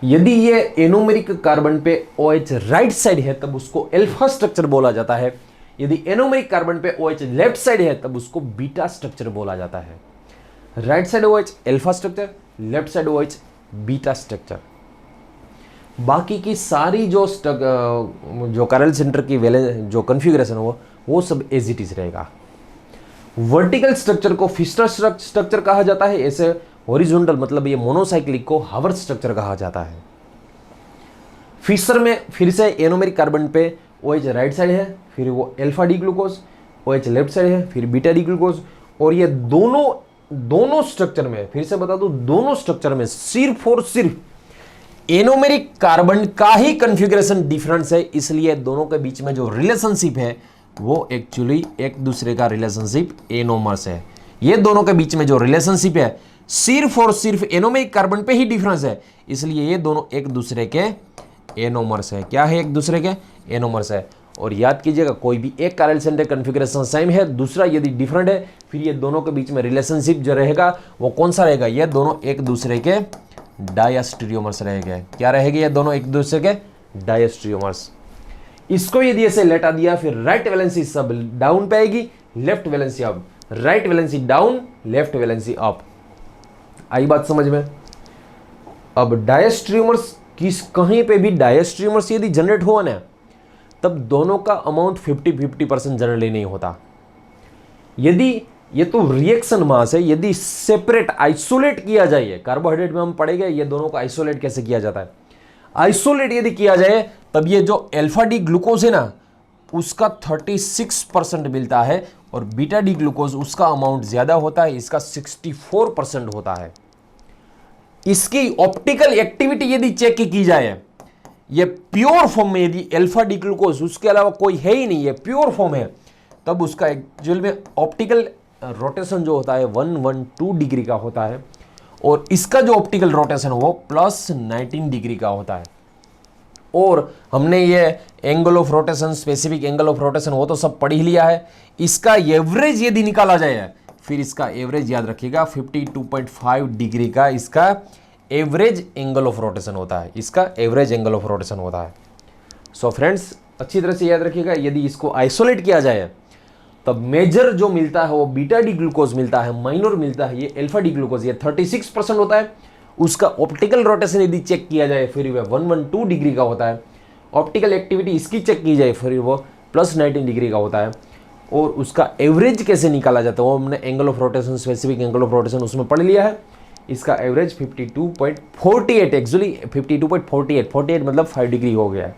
यदि ये एनोमेरिक कार्बन पे OH राइट साइड है तब उसको अल्फा स्ट्रक्चर बोला जाता है। यदि एनोमेरिक कार्बन पे OH लेफ्ट साइड है तब उसको बीटा स्ट्रक्चर बोला जाता है। Right side OH alpha structure, left side OH beta structure. बाकी की सारी जो कैरल सेंटर की जो कॉन्फ़िगरेशन हो वो सब एज इट इज रहेगा। वर्टिकल स्ट्रक्चर को फिशर स्ट्रक्चर कहा जाता है, ऐसे हॉरिजॉन्टल मतलब ये मोनोसाइक्लिक को हावर्ट स्ट्रक्चर कहा जाता है। फिशर में फिर से एनोमेरिक कार्बन पे OH राइट साइड है, फिर वो alpha D glucose, OH left side है, फिर बीटा डी ग्लूकोज। और ये दोनों स्ट्रक्चर में, फिर से बता दूं, दोनों स्ट्रक्चर में सिर्फ और सिर्फ एनोमेरिक कार्बन का ही कॉन्फ़िगरेशन डिफरेंस है, इसलिए दोनों के बीच में जो रिलेशनशिप है वो एक्चुअली एक दूसरे का रिलेशनशिप एनोमर्स है। ये दोनों के बीच में जो रिलेशनशिप है सिर्फ और सिर्फ एनोमेरिक कार्बन पे ही डिफरेंस है, इसलिए ये दोनों एक दूसरे के एनोमर्स है। क्या है? एक दूसरे के एनोमर्स है। और याद कीजिएगा, कोई भी एक कैरल सेंटर कॉन्फ़िगरेशन सेम है, दूसरा यदि डिफरेंट है, फिर ये दोनों के बीच में रिलेशनशिप जो रहेगा वो कौन सा रहेगा? ये दोनों एक दूसरे के डायस्टेरियोमर्स रहेंगे। क्या रहेंगे? ये दोनों एक दूसरे के डायस्टेरियोमर्स। इसको यदि ऐसे लेटा दिया, फिर राइट वैलेंसी सब डाउन पे आएगी, left valency up, right valency down, left valency up. आई बात समझ में? अब डायस्टेरियोमर्स कहीं पे भी डायस्टेरियोमर्स यदि जनरेट हुआ ना, तब दोनों का अमाउंट 50-50% जनरली नहीं होता। यदि ये तो रिएक्शन मास है, यदि सेपरेट आइसोलेट किया जाए, कार्बोहाइड्रेट में हम पढ़ेंगे ये दोनों को आइसोलेट कैसे किया जाता है। आइसोलेट यदि किया जाए तब ये जो अल्फा डी ग्लूकोज है ना, उसका 36% मिलता है और बीटा डी ग्लूकोज उसका अमाउंट ज्यादा होता है, इसका 64% होता है। इसकी ऑप्टिकल एक्टिविटी यदि चेक की जाए, ये प्योर फॉर्म में यदि अल्फा डी ग्लूकोज उसके अलावा कोई है ही नहीं, ये प्योर फॉर्म है, तब उसका एक्चुअल में ऑप्टिकल रोटेशन जो होता है 112 डिग्री का होता है और इसका जो ऑप्टिकल रोटेशन वो +19 डिग्री का होता है। और हमने ये angle of rotation, specific angle of rotation वो तो सब पढ़ ही लिया है। इसका एवरेज यदि निकाला जाए, फिर इसका एवरेज याद रखिएगा 52.5 डिग्री का इसका एवरेज एंगल ऑफ रोटेशन होता है, इसका एवरेज एंगल ऑफ रोटेशन होता है। सो फ्रेंड्स अच्छी तरह से याद रखिएगा, यदि इसको आइसोलेट किया जाए तब मेजर जो मिलता है वो बीटा डी ग्लूकोज मिलता है, माइनर मिलता है ये अल्फा डी ग्लूकोज, ये 36% होता है। उसका ऑप्टिकल रोटेशन यदि चेक किया जाए फिर वह 112 डिग्री का होता है। ऑप्टिकल एक्टिविटी इसकी चेक की जाए फिर वो +19 डिग्री का होता है। और उसका एवरेज कैसे निकाला जाता है वो हमने angle of rotation, specific angle of rotation उसमें पढ़ लिया है। इसका एवरेज 52.48, एक्चुअली 52.48, 48 मतलब 5 डिग्री हो गया है।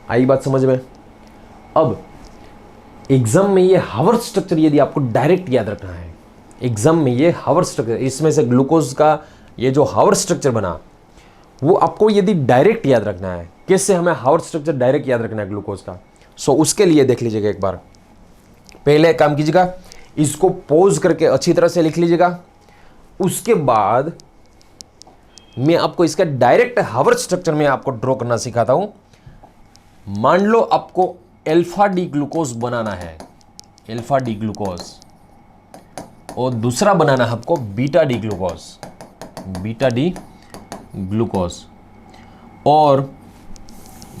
आई बात समझ में? अब एग्जाम में ये हावर्थ स्ट्रक्चर यदि आपको डायरेक्ट याद रखना है, एग्जाम में ये हावर्थ स्ट्रक्चर, इसमें से ग्लूकोज का ये जो हावर्थ स्ट्रक्चर बना वो आपको यदि डायरेक्ट याद रखना है, कैसे हमें हावर्थ स्ट्रक्चर डायरेक्ट याद रखना है ग्लूकोज का, सो उसके लिए देख लीजिएगा एक बार। पहले काम कीजिएगा, इसको पॉज करके अच्छी तरह से लिख लीजिएगा। उसके बाद मैं आपको इसका डायरेक्ट हावर्थ स्ट्रक्चर में आपको ड्रॉ करना सिखाता हूं। मान लो आपको अल्फा डी ग्लूकोज बनाना है, अल्फा डी ग्लूकोज, और दूसरा बनाना है आपको beta D glucose, beta D glucose. और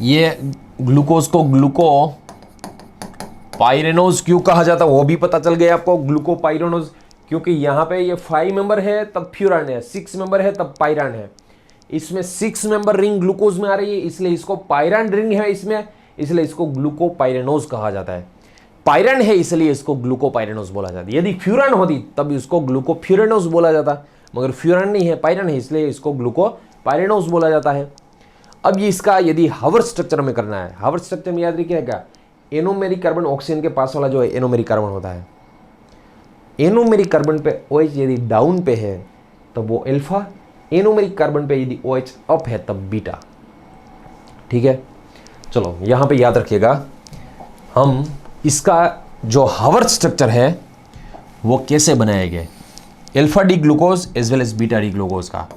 ये ग्लूकोज को ग्लूको पाइरेनोज क्यों कहा जाता है वो भी पता चल गया आपको, ग्लूको पाइरेनोज, क्योंकि यहां पे ये 5 मेंबर है तब फ्यूरान है, 6 मेंबर है तब पाइरान है। इसमें 6 मेंबर रिंग ग्लूकोज में आ रही है इसलिए इसको पाइरान रिंग है इसमें, इसलिए इसको ग्लूको पाइरेनोज कहा जाता है। पाइरान है इसलिए इसको ग्लूको पाइरेनोज बोला जाता है। यदि फ्यूरान होती तब इसको ग्लूको फ्यूरेनोज बोला जाता, मगर फ्यूरान नहीं है, पाइरान है, इसलिए इसको ग्लूको पाइरेनोज बोला जाता है। अब ये इसका यदि हावर्थ स्ट्रक्चर में करना है, हावर्थ स्ट्रक्चर में याद रखिएगा, एनोमेरिक कार्बन ऑक्सीजन के पास वाला जो है एनोमेरिक कार्बन होता है। एनोमेरिक कार्बन पे OH यदि डाउन पे है तब वो अल्फा, एनोमेरिक कार्बन पे यदि OH अप है तब बीटा। ठीक है, चलो यहां पे याद रखिएगा, हम इसका जो हावर्थ स्ट्रक्चर है वो कैसे बनाएंगे alpha D glucose as well as beta D glucose का।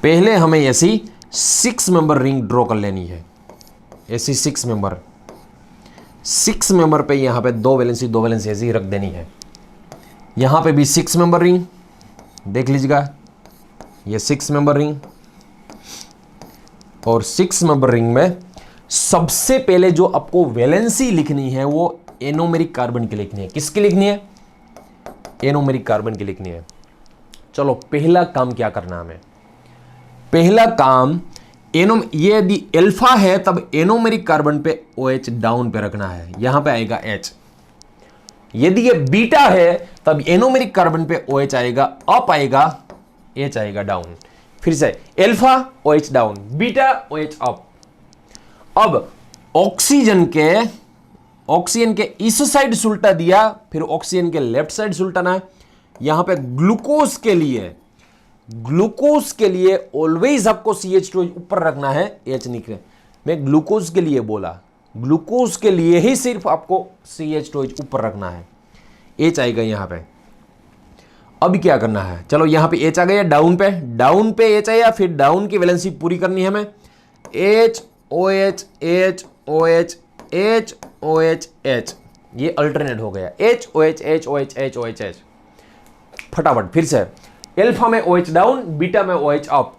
पहले हमें ऐसी 6 मेंबर रिंग ड्रॉ कर लेनी है, ऐसी 6 मेंबर, 6 मेंबर पे यहां पे 2 वैलेंसी ऐसी रख देनी है। यहां पे भी 6 मेंबर रिंग देख लीजिएगा, ये 6 मेंबर रिंग, और 6 मेंबर रिंग में सबसे पहले जो आपको वैलेंसी लिखनी है वो एनोमेरिक कार्बन की लिखनी है। किसकी लिखनी है? एनोमेरिक कार्बन की लिखनी है। चलो पहला काम क्या करना है हमें, पहला काम ये यदि अल्फा है तब एनोमेरिक कार्बन पे OH डाउन पे रखना है, यहां पे आएगा H। यदि ये बीटा है तब एनोमेरिक कार्बन पे OH आएगा, अप आएगा, H आएगा डाउन। फिर से alpha OH down, beta OH up. अब ऑक्सीजन के इस साइड सुल्टा दिया, फिर ऑक्सीजन के लेफ्ट साइड सुल्टाना है। यहां पे ग्लूकोज के लिए ऑलवेज आपको CH2 ऊपर रखना है, H नीचे। मैं ग्लूकोज के लिए बोला, ग्लूकोज के लिए ही सिर्फ आपको CH2 ऊपर रखना है, H आएगा यहां पे। अब क्या करना है, चलो यहां पे H आ गया, डाउन पे H आया, फिर डाउन की वैलेंसी पूरी करनी है हमें, H OH H OH H OH H, ये अल्टरनेट हो गया, H OH H OH H OH H। फटाफट फिर से, अल्फा में OH डाउन, बीटा में OH अप।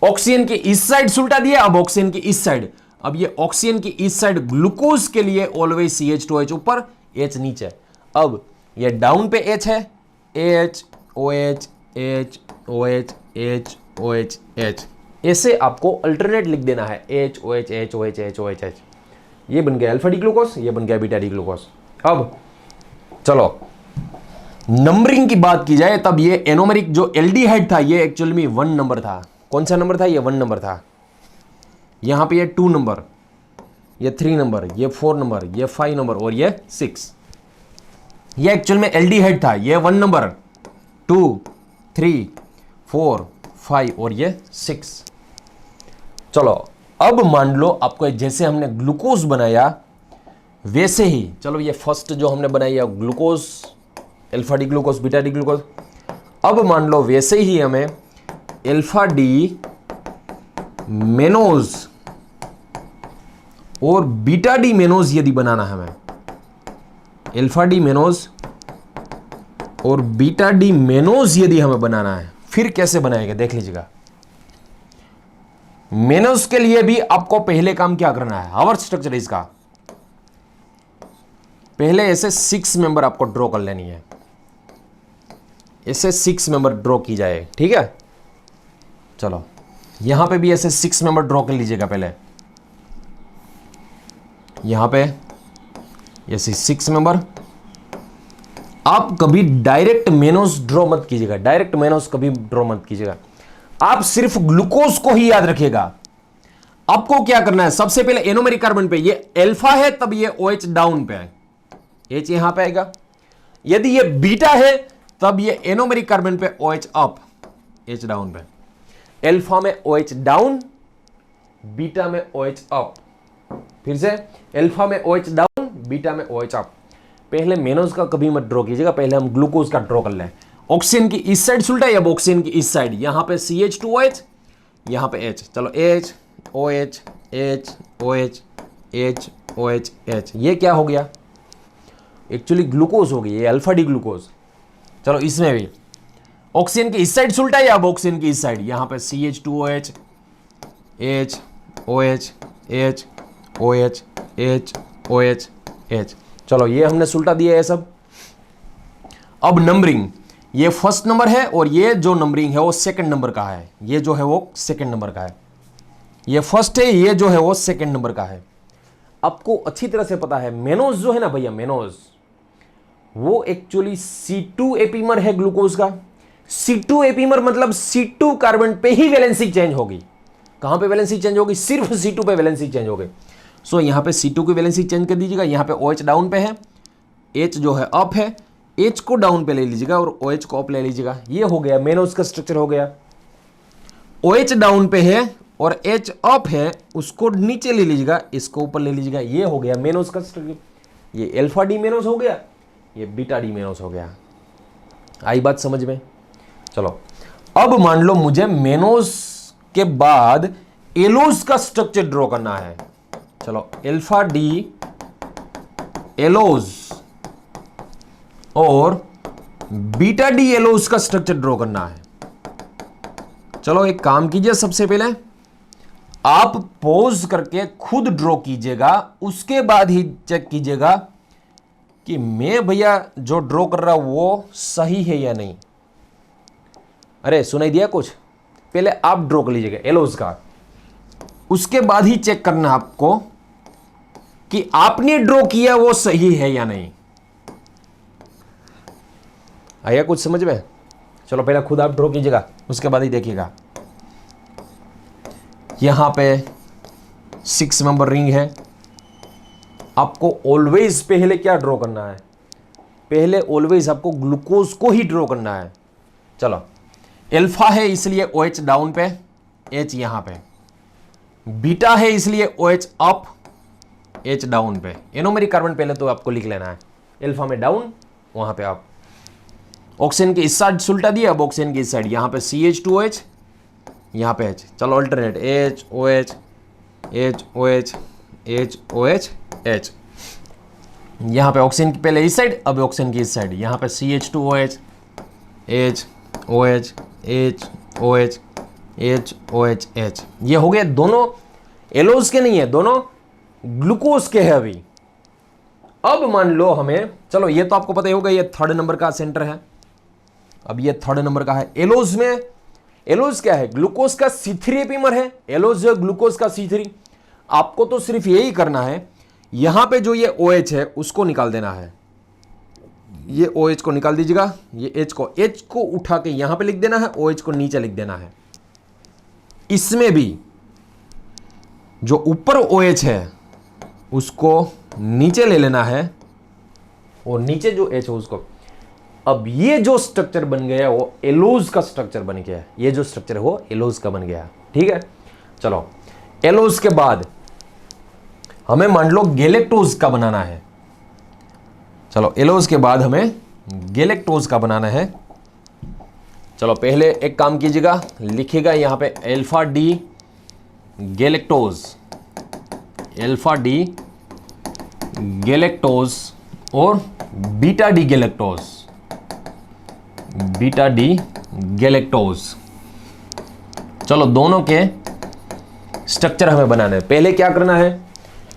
ऑक्सीजन के इस साइड सुल्टा दिया, अब ऑक्सीजन की इस साइड, अब ये ऑक्सीजन की इस साइड ग्लूकोज के लिए ऑलवेज CH2H ऊपर, H नीचे। अब ये डाउन पे H है, H OH H OH H OH H, ऐसे आपको अल्टरनेट लिख देना है, H OH H OH H OH H। ये बन गया अल्फा डी ग्लूकोज, ये बन गया बीटा डी ग्लूकोज। अब चलो नंबरिंग की बात की जाए तब ये एनोमेरिक जो एल्डिहाइड था ये एक्चुअल में 1 नंबर था। कौन सा नंबर था? ये 1 नंबर था। यहां पे ये 2 नंबर, ये 3 नंबर, ये 4 नंबर, ये 5 नंबर और ये 6। ये एक्चुअल में एल्डिहाइड था। ये 1 नंबर, 2, 3, 4, 5 और ये 6। चलो अब मान लो आपको जैसे हमने ग्लूकोज बनाया वैसे ही, चलो ये फर्स्ट जो हमने बनाई glucose, alpha D glucose, beta D glucose. अब मान लो वैसे ही हमें अल्फा डी मेनोज और बीटा डी मेनोज यदि बनाना है हमें, अल्फा डी मेनोज और बीटा डी मेनोज यदि हमें बनाना है, फिर कैसे बनाएगा देख लीजिएगा। मेनोज के लिए भी आपको पहले काम क्या करना है, आवर स्ट्रक्चर इसका पहले ऐसे 6 मेंबर आपको ड्रॉ कर लेनी है, ऐसे 6 मेंबर ड्रॉ की जाए, ठीक है। चलो यहां पे भी ऐसे 6 मेंबर ड्रॉ कर लीजिएगा पहले, यहां पे ऐसे 6 मेंबर। आप कभी डायरेक्ट मेनोज ड्रॉ मत कीजिएगा, डायरेक्ट मेनोज कभी ड्रॉ मत कीजिएगा, आप सिर्फ ग्लूकोज को ही याद रखिएगा। आपको क्या करना है, सबसे पहले एनोमेरिक कार्बन पे ये अल्फा है तब ये OH डाउन पे है, H यहां पे आएगा। यदि ये बीटा है तब ये एनोमेरिक कार्बन पे OH अप, H डाउन पे। अल्फा में OH डाउन, बीटा में OH अप। फिर से अल्फा में OH डाउन, बीटा में OH अप। पहले मेनोज का कभी मत ड्रॉ कीजिएगा, पहले हम ग्लूकोज का ड्रॉ कर लें। ऑक्सीजन की इस साइड सुलटा या ऑक्सीजन की इस साइड, यहां पे CH2OH, यहां पे H। चलो H OH H OH H OH H, ये क्या हो गया, एक्चुअली ग्लूकोज हो गई, ये अल्फा डी ग्लूकोज। चलो इसमें भी ऑक्सीजन की इस साइड सुलटा या ऑक्सीजन की इस साइड, यहां पे CH2OH H OH H OH H OH H। चलो ये हमने सुलटा दिया है सब। अब नंबरिंग, ये फर्स्ट नंबर है और ये जो नंबरिंग है वो सेकंड नंबर का है, ये जो है वो सेकंड नंबर का है, ये फर्स्ट है, ये जो है वो सेकंड नंबर का है। आपको अच्छी तरह से पता है मेनोज जो है ना भैया, मेनोज वो एक्चुअली C2 एपीमर है ग्लूकोज का। C2 एपीमर मतलब C2 कार्बन पे ही वैलेंसी चेंज होगी। कहां पे वैलेंसी चेंज होगी, सिर्फ C2 पे वैलेंसी चेंज होगी। सो यहां पे C2 की वैलेंसी चेंज कर दीजिएगा, यहां पे OH डाउन पे है, H जो है अप है, H को डाउन पे ले लीजिएगा और OH को अप ले लीजिएगा। ये हो गया मेनोज का स्ट्रक्चर हो गया। OH डाउन पे है और H अप है, उसको नीचे ले लीजिएगा, इसको ऊपर ले लीजिएगा, ये हो गया मेनोज का स्ट्रक्चर। ये अल्फा डी मेनोज हो गया, ये बीटा डी मेनोज हो गया। आई बात समझ में। चलो अब मान लो मुझे मेनोज के बाद एलोज का स्ट्रक्चर ड्रॉ करना है। चलो अल्फा डी एलोज और बीटा डी एलोज का स्ट्रक्चर ड्रॉ करना है। चलो एक काम कीजिए, सबसे पहले आप पॉज करके खुद ड्रॉ कीजिएगा, उसके बाद ही चेक कीजिएगा कि मैं भैया जो ड्रॉ कर रहा हूं वो सही है या नहीं। अरे सुनाई दिया कुछ, पहले आप ड्रॉ कर लीजिएगा एलोज का, उसके बाद ही चेक करना आपको कि आपने ड्रॉ किया वो सही है या नहीं। आया कुछ समझ में। चलो पहले खुद आप ड्रॉ कीजिएगा, उसके बाद ही देखिएगा। यहां पे 6 मेंबर रिंग है। आपको ऑलवेज पहले क्या ड्रॉ करना है, पहले ऑलवेज आपको ग्लूकोज को ही ड्रॉ करना है। चलो अल्फा है इसलिए OH डाउन पे, H यहां पे, बीटा है इसलिए OH अप, H डाउन पे। एनोमेरिक कार्बन पहले तो आपको लिख लेना है, अल्फा में डाउन, वहां पे अप। ऑक्सीजन के इस साइड सुलटा दिया, अब ऑक्सीजन की इस साइड, यहां पे CH2OH, यहां पे H। चलो alternate H OH H OH H OH H। यहां पे ऑक्सीजन की पहले इस साइड, अब ऑक्सीजन की इस साइड, यहां पे CH2OH H OH H OH H OH H। ये हो गए, दोनों एलोज के नहीं है, दोनों ग्लूकोज के है अभी। अब मान लो हमें, चलो ये तो आपको पता ही होगा, ये 3rd नंबर का सेंटर है, अब ये 3rd नंबर का है। एलोज में, एलोज क्या है, ग्लूकोज का C3 एपीमर है, एलोज जो ग्लूकोज का C3। आपको तो सिर्फ यही करना है, यहां पे जो ये OH है उसको निकाल देना है, ये OH को निकाल दीजिएगा, ये H को उठा के यहां पे लिख देना है, OH को नीचे लिख देना है। इसमें भी जो ऊपर OH है उसको नीचे ले लेना है और नीचे जो H है उसको, अब ये जो स्ट्रक्चर बन गया वो एलोज का स्ट्रक्चर बन गया, ये जो स्ट्रक्चर है वो एलोज का बन गया। ठीक है, चलो एलोज के बाद हमें मान लो गैलेक्टोज का बनाना है। चलो एलोज के बाद हमें गैलेक्टोज का बनाना है। चलो पहले एक काम कीजिएगा, लिखिएगा यहां पे alpha D galactose, alpha D galactose और beta D galactose, beta D galactose. चलो दोनों के स्ट्रक्चर हमें बनाना है। पहले क्या करना है,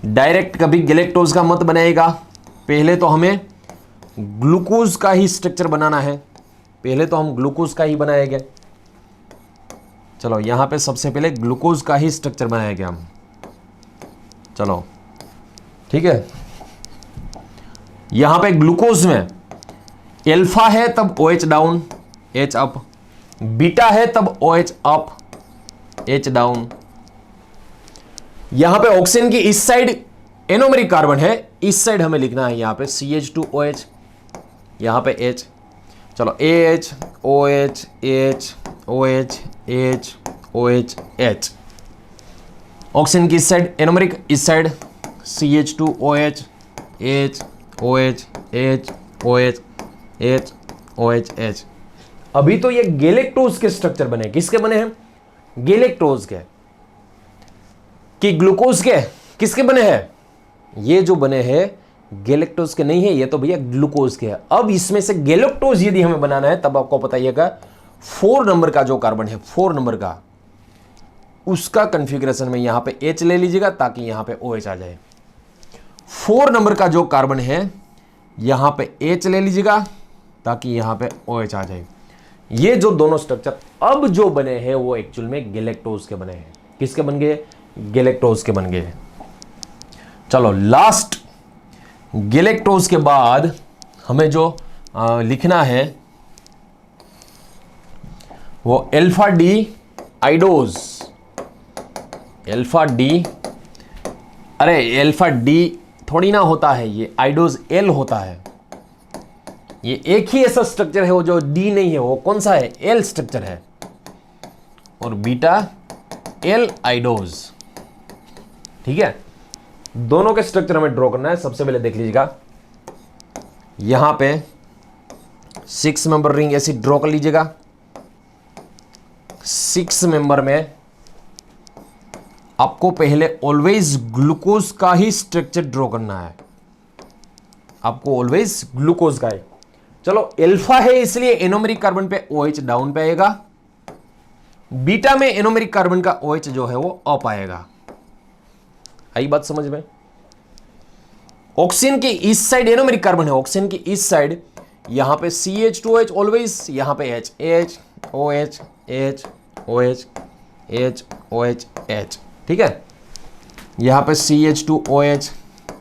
डायरेक्ट कभी गैलेक्टोज का मत बनाएगा, पहले तो हमें ग्लूकोज का ही स्ट्रक्चर बनाना है, पहले तो हम ग्लूकोज का ही बनाएंगे। चलो यहां पे सबसे पहले ग्लूकोज का ही स्ट्रक्चर बनाएंगे हम। चलो ठीक है, यहां पे ग्लूकोज में अल्फा है तब OH down H up, beta है तब OH अप H डाउन। यहां पे ऑक्सीजन की इस साइड एनोमेरिक कार्बन है, इस साइड हमें लिखना है यहां पे CH2OH, यहां पे H। चलो AH OH H OH H OH H। Oxygen की इस साइड एनोमेरिक, इस side CH2OH H OH H OH H OH H। अभी तो ये गैलेक्टोज के स्ट्रक्चर बने, किसके बने हैं, गैलेक्टोज के, कि ग्लूकोज के, किसके बने हैं, ये जो बने हैं गैलेक्टोज के नहीं है, ये तो भैया ग्लूकोज के है। अब इसमें से गैलेक्टोज यदि हमें बनाना है तब आपको बताइएगा 4 नंबर का जो कार्बन है, 4 नंबर का, उसका कॉन्फ़िगरेशन में यहां पे H ले लीजिएगा ताकि यहां पे OH आ जाए। 4 नंबर का जो कार्बन है यहां पे H ले लीजिएगा ताकि यहां पे OH आ जाए। ये जो दोनों स्ट्रक्चर अब जो बने हैं वो एक्चुअल में गैलेक्टोज के बने हैं। किसके बन गए, गैलेक्टोज के बन गए। चलो लास्ट गैलेक्टोज के बाद हमें जो लिखना है वो अल्फा डी आइडोज, अल्फा डी, अरे अल्फा डी थोड़ी ना होता है, ये आइडोज L होता है। ये एक ही ऐसा स्ट्रक्चर है वो जो D नहीं है, वो कौन सा है, L स्ट्रक्चर है, और बीटा L आइडोज। ठीक है, दोनों के स्ट्रक्चर हमें ड्रॉ करना है। सबसे पहले देख लीजिएगा यहां पे 6 मेंबर रिंग ऐसी ड्रॉ कर लीजिएगा। 6 मेंबर में आपको पहले ऑलवेज ग्लूकोज का ही स्ट्रक्चर ड्रॉ करना है, आपको ऑलवेज ग्लूकोज का है। चलो अल्फा है इसलिए एनोमेरिक कार्बन पे OH डाउन पे आएगा, बीटा में एनोमेरिक कार्बन का OH जो है वो अप आएगा। आई बात समझ में। ऑक्सीजन के इस साइड एनोमेरिक कार्बन है, ऑक्सीजन की इस साइड यहां पे CH2OH ऑलवेज, यहां पे H H OH H OH H OH H। ठीक है, यहां पे CH2OH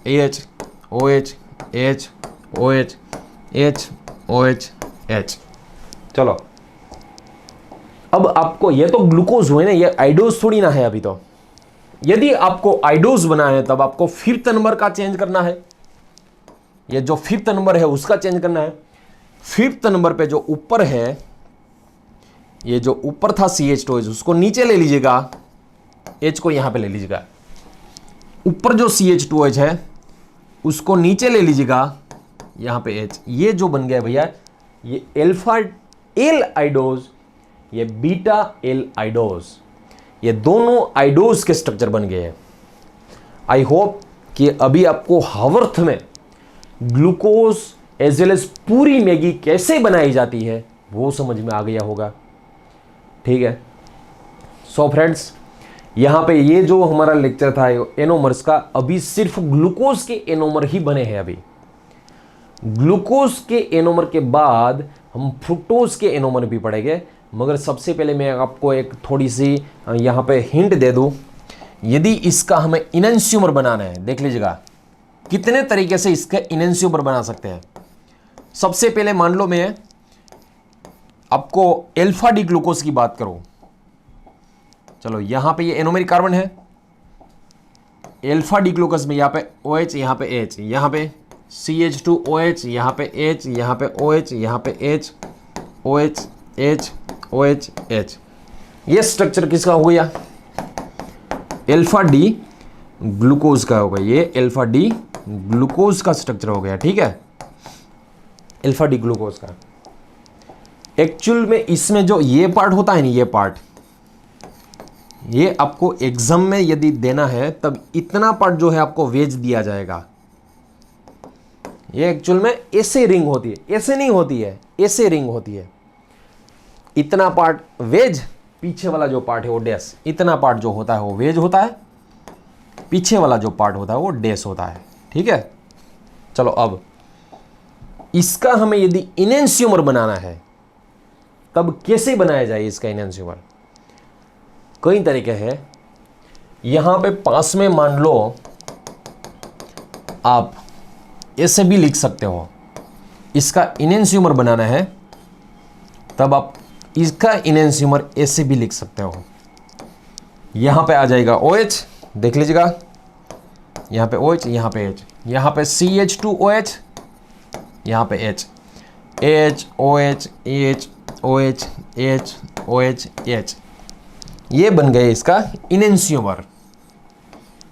H OH H OH H OH H। चलो अब आपको, ये तो ग्लूकोज हुए ना, ये आइडोज थोड़ी ना है अभी तो। यदि आपको आइडोज बनाना है तब आपको 5th नंबर का चेंज करना है, ये जो 5th नंबर है उसका चेंज करना है। 5th नंबर पे जो ऊपर है, ये जो ऊपर था CH2OH उसको नीचे ले लीजिएगा, H को यहां पे ले लीजिएगा। ऊपर जो CH2OH है उसको नीचे ले लीजिएगा, यहां पे H। ये जो बन गया भैया, ये अल्फा L आइडोज, ये बीटा L आइडोज, ये दोनों आइडोज के स्ट्रक्चर बन गए हैं। आई होप कि अभी आपको हावर्थ में ग्लूकोज एज वेल एज पूरी मैगी कैसे बनाई जाती है वो समझ में आ गया होगा। ठीक है, सो फ्रेंड्स, यहां पे ये जो हमारा लेक्चर था एनोमर्स का, अभी सिर्फ ग्लूकोज के एनोमर ही बने हैं। अभी ग्लूकोज के एनोमर के बाद हम फ्रुक्टोज के एनोमर भी पढ़ेंगे, मगर सबसे पहले मैं आपको एक थोड़ी सी यहां पे हिंट दे दूं। यदि इसका हमें इनएंशियोमर बनाना है, देख लीजिएगा कितने तरीके से इसका इनएंशियोमर बना सकते हैं। सबसे पहले मान लो मैं आपको अल्फा डी ग्लूकोज की बात करूं। चलो यहां पे ये एनोमेरिक कार्बन है, एल्फा डी ग्लूकोज में यहाँ पे OH, यहाँ पे H, यहाँ पे CH2OH, यहाँ पे H, यहाँ पे OH, यहाँ पे H, OH, H, OH, H। ये स्ट्रक्चर किसका हो गया? एल्फा डी ग्लूकोज का होगा। ये एल्फा डी ग्लूकोज का स्ट्रक्चर हो गया, ठीक है, एल्फा डी ग्लूकोज का। एक्चुअल में इसमें जो ये पार्ट होता है ना, ये पार्ट, ये आपको एग्जाम में यदि देना है तब इतना पार्ट जो है आपको वेज दिया जाएगा। ये एक्चुअल में ऐसे रिंग होती है, ऐसे नहीं होती है, ऐसे रिंग होती है। इतना पार्ट वेज, पीछे वाला जो पार्ट है वो डैश। इतना पार्ट जो होता है वो वेज होता है, पीछे वाला जो पार्ट होता है वो डैश होता है, ठीक है। चलो अब इसका हमें यदि इनेंशियोमर बनाना है तब कैसे बनाया जाए इसका इनेंशियोमर? कई तरीके हैं। यहां पे पास में मान लो आप ऐसे भी लिख सकते हो, इसका इनेंशियोमर बनाना है तब आप इसका इनेंशियोमर ऐसे भी लिख सकते हो। यहां पे आ जाएगा OH, देख लीजिएगा, यहां पे OH, यहां पे H, यहां पे CH2OH, यहां पे H, H, OH, H, OH, H, OH, H। ये बन गया इसका इनेंशियोमर,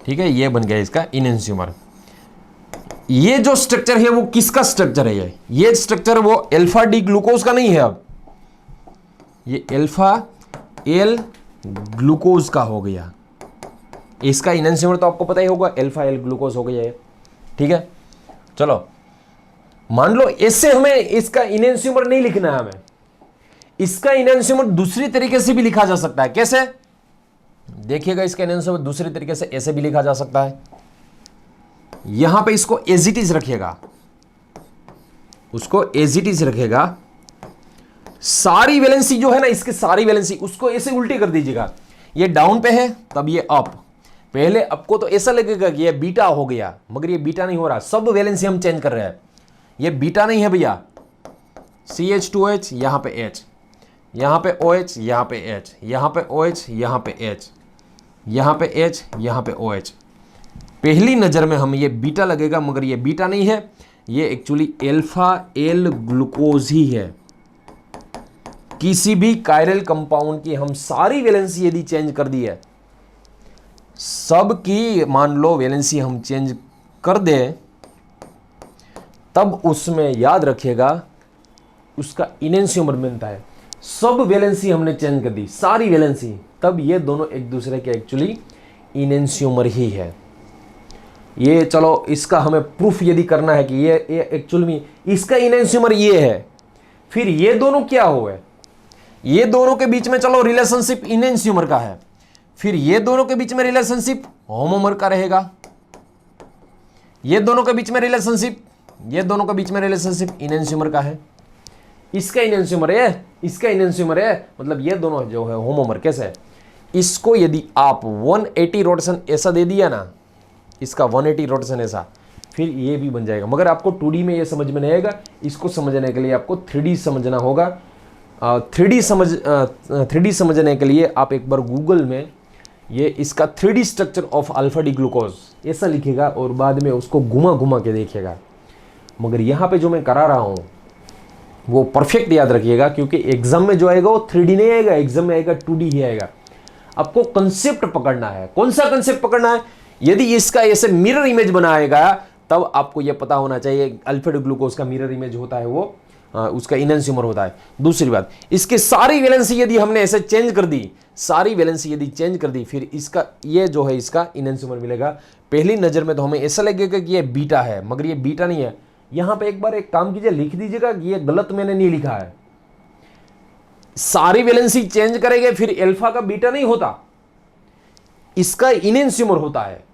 ठीक है, ये बन गया इसका इनेंशियोमर। ये जो स्ट्रक्चर है वो किसका स्ट्रक्चर है? ये स्ट्रक्चर वो एल्फा डी ग्लूकोज का नहीं है, अब ये एल्फा एल ग्लूकोज का हो गया। इसका इनेंशियोमर तो आपको पता ही होगा, एल्फा एल ग्लूकोज हो गया है, ठीक है। चलो मान लो ऐसे हमें इसका इनेंशियोमर नहीं लिखना है, हमें इसका इनेंशियोमर दूसरी तरीके से भी लिखा जा सकता है। कैसे? देखिएगा, इसका इनेंशियोमर दूसरी तरीके से ऐसे भी लिखा जा सकता है। यहां पे इसको एज इट इज रखिएगा, उसको एज इट इज रखेगा। सारी वैलेंसी जो है ना, इसकी सारी वैलेंसी उसको ऐसे उल्टी कर दीजिएगा। ये डाउन पे है तब ये अप। पहले आपको तो ऐसा लगेगा कि ये बीटा हो गया, मगर ये बीटा नहीं हो रहा। सब वैलेंसी हम चेंज कर रहे हैं, ये बीटा नहीं है भैया। CH2OH, यहां पे H, यहां पे OH, यहां पे H, यहां पे OH, यहां पे H, यहां पे H, यहां पे OH। पहली नजर में हमें ये बीटा लगेगा, मगर ये बीटा नहीं है, ये एक्चुअली एल्फा एल ग्लूकोज ही है। किसी भी कायरल कंपाउंड की हम सारी वैलेंसी यदि चेंज कर दी है, सब की मान लो वैलेंसी हम चेंज कर दे, तब उसमें याद रखिएगा उसका इनेंशियोमर बनता है। सब वैलेंसी हमने चेंज कर दी, सारी वैलेंसी, तब ये दोनों एक दूसरे के एक्चुअली इनेंशियोमर ही है। ये चलो इसका हमें प्रूफ यदि करना है कि ये एक्चुअल में इसका इनेंशियोमर ये है, फिर ये दोनों क्या हुए? ये दोनों के बीच में चलो रिलेशनशिप इनेंशियोमर का है, फिर ये दोनों के बीच में रिलेशनशिप होमोमर का रहेगा। ये दोनों के बीच में रिलेशनशिप, ये दोनों के बीच में रिलेशनशिप इनेंशियोमर का है। इसका इनेंशियोमर है, इसका इनेंशियोमर है, मतलब ये दोनों जो है होमोमर। कैसे है? इसको यदि आप 180 रोटेशन ऐसा दे दिया ना, इसका 180 रोटेशन ऐसा, फिर ये भी बन जाएगा। मगर आपको 2D में ये समझ में नहीं आएगा, इसको समझने के लिए आपको 3D समझना होगा। 3D समझने के लिए आप एक बार गूगल में ये इसका 3D structure of alpha D glucose ऐसा लिखेगा और बाद में उसको घुमा घुमा के देखिएगा। मगर यहाँ पे जो मैं करा रहा हूँ वो परफेक्ट याद रखिएगा, क्योंकि एग्जाम में जो आएगा वो 3D नहीं आएगा, एग्जाम में आएगा 2D ही आएगा। आपको कंसेप्ट पकड़ना है। कौन सा कंसेप्ट पकड़ना है? यदि इसका ऐसे मिरर इमेज बनाएगा तब आपको यह पता होना चाहिए अल्फा डी ग्लूकोज का मिरर इमेज होता है वो उसका इनेंशियोमर होता है। दूसरी बात, इसके सारी वैलेंसी यदि हमने ऐसे चेंज कर दी, सारी वैलेंसी यदि चेंज कर दी, फिर इसका ये जो है इसका इनेंशियोमर मिलेगा। पहली नजर में तो हमें ऐसा लगेगा कि ये बीटा है, मगर ये बीटा नहीं है। यहां पे एक बार एक काम कीजिए, लिख दीजिएगा कि ये गलत मैंने नहीं लिखा है। सारी वैलेंसी चेंज करेंगे फिर एल्फा का बीटा नहीं होता, इसका इनेंशियोमर होता है।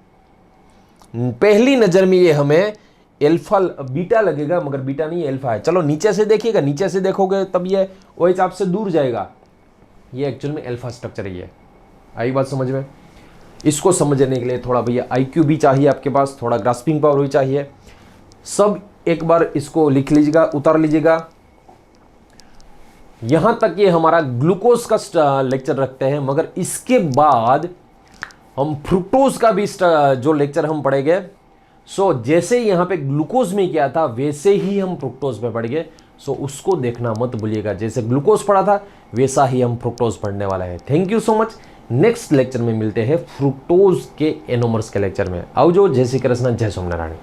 पहली नजर में ये हमें एल्फा बीटा लगेगा, मगर बीटा नहीं एल्फा है। चलो नीचे से देखिएगा, नीचे से देखोगे तब ये OH आपसे दूर जाएगा। ये एक्चुअल में एल्फा स्ट्रक्चर ही है। आई बात समझ में? इसको समझने के लिए थोड़ा भैया IQ भी चाहिए आपके पास, थोड़ा ग्रास्पिंग पावर भी चाहिए। सब एक बार इसको लिख लीजिएगा, उतार लीजिएगा। यहां तक ये हमारा ग्लूकोज का लेक्चर रखते हैं, मगर इसके बाद हम फ्रुक्टोज का भी जो लेक्चर हम पढ़ेंगे। सो जैसे ही यहाँ पे ग्लूकोज में किया था वैसे ही हम फ्रुक्टोज में पढ़ेंगे। सो उसको देखना मत भूलिएगा, जैसे ग्लूकोज पढ़ा था वैसा ही हम फ्रुक्टोज पढ़ने वाला है। Thank you so much. Next lecture में मिलते हैं फ्रुक्टोज के एनोमर्स के लेक्चर में। आओ जो, जय श्री कृष्ण, जय सोमनारायण।